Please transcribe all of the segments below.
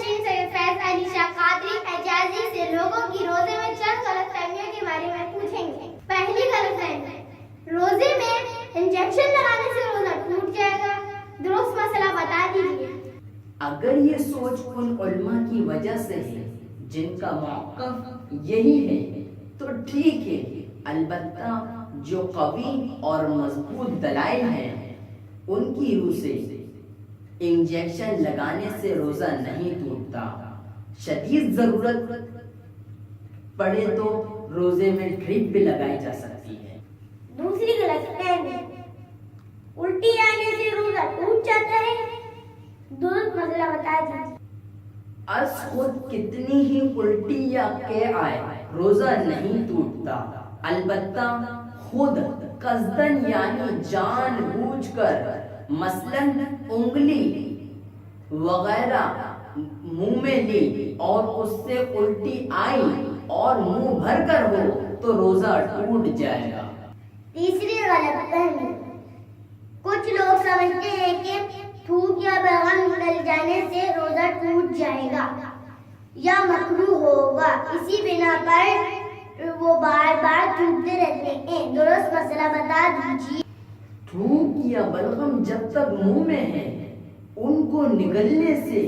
نشین سید فیض علی شاہ قادری حجازی سے لوگوں کی روزے میں چند غلط فہمیوں کے بارے میں پوچھیں گے۔ پہلی غلط فہمی، روزے میں انجیکشن لگانے سے روزہ ٹوٹ جائے گا، درست مسئلہ بتا دیجیے۔ اگر یہ سوچ ان علماء کی وجہ سے ہے جن کا موقف یہی ہے تو ٹھیک ہے، البتہ جو قوی اور مضبوط دلائل ہیں ان کی روح سے انجیکشن لگانے سے روزہ نہیں ٹوٹتا۔ شدید ضرورت پڑے تو روزے میں ڈرپ بھی لگائی جا سکتی ہے۔ دوسری غلط فہمی، الٹی آنے سے روزہ ٹوٹ جاتا ہے، درست مسئلہ بتا دیجیے۔ از خود کتنی ہی الٹی یا کے آئے روزہ نہیں ٹوٹتا، البتہ خود قصدن یعنی جان بوجھ کر مثلاً انگلی وغیرہ منہ میں لی اور اس سے الٹی آئی اور منہ بھر کر ہو تو روزہ ٹوٹ جائے گا۔ تیسری غلط فہمی، کچھ لوگ سمجھتے ہیں کہ تھوک یا بلغم نکل جانے سے روزہ ٹوٹ جائے گا یا مکروہ ہوگا، اسی بنا پر وہ بار بار تھوکتے رہتے ہیں، درست مسئلہ بتا دیجیے۔ تھوک یا بلغم جب تک منہ میں ہے ان کو نگلنے سے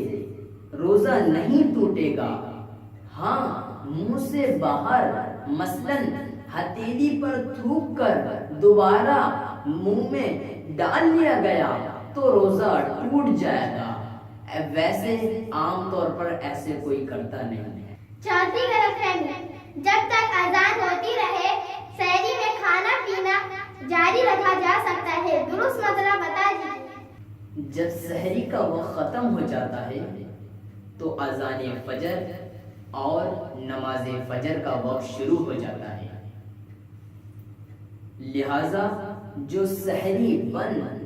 روزہ نہیں ٹوٹے گا۔ ہاں، منہ سے باہر مثلاً ہتھیلی پر تھوک کر دوبارہ منہ میں ڈال لیا گیا تو روزہ ٹوٹ جائے گا، ویسے عام طور پر ایسے کوئی کرتا نہیں ہے۔ چوتھی غلط فہمی، جب تک اذان ہوتی رہے سحری میں کھانا پینا جاری رکھا جا سکتا ہے، درست مسئلہ بتا دیجیے۔ جب سحری کا وقت ختم ہو جاتا ہے تو اذان فجر اور نماز فجر کا وقت شروع ہو جاتا ہے، لہذا جو سحری بند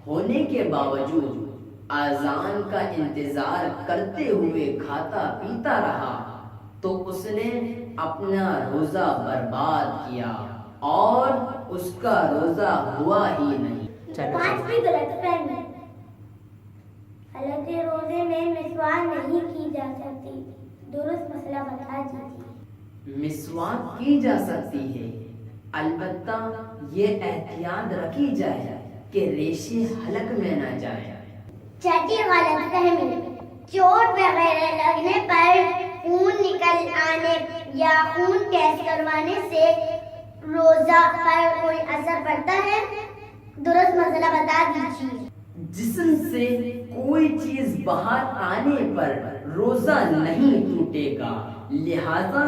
ہونے کے باوجود اذان کا انتظار کرتے ہوئے کھاتا پیتا رہا تو اس نے اپنا روزہ برباد کیا اور اس کا روزہ ہوا ہی نہیں۔ پانچویں غلط فہمی، حالت روزے میں مسواک نہیں کی جا سکتی، درست مسئلہ بتا دیجیے۔ مسواک کی جا سکتی ہے، البتہ یہ احتیاط رکھی جائے کہ ریشے حلق میں نہ جائے۔ چھٹی غلط فہمی، چوٹ وغیرہ لگنے پر خون نکل آنے یا خون ٹیسٹ کروانے سے روزہ پر کوئی اثر پڑتا ہے، درست مسئلہ بتا دیجیے۔ جسم سے کوئی چیز باہر آنے پر روزہ نہیں ٹوٹے گا، لہذا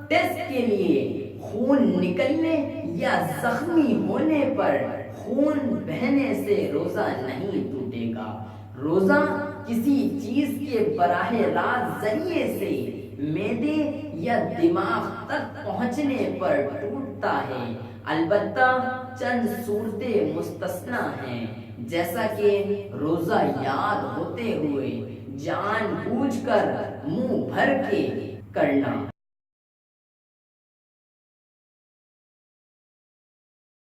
ٹیسٹ کے لیے خون نکلنے یا زخمی ہونے پر خون بہنے سے روزہ نہیں ٹوٹے گا۔ روزہ کسی چیز کے براہ راست ذریعے سے معدے یا دماغ تک پہنچنے پر ٹوٹتا ہے، البتہ چند صورتیں مستثنیٰ ہیں، جیسا کہ روزہ یاد ہوتے ہوئے جان بوجھ کر منہ بھر کے کرنا۔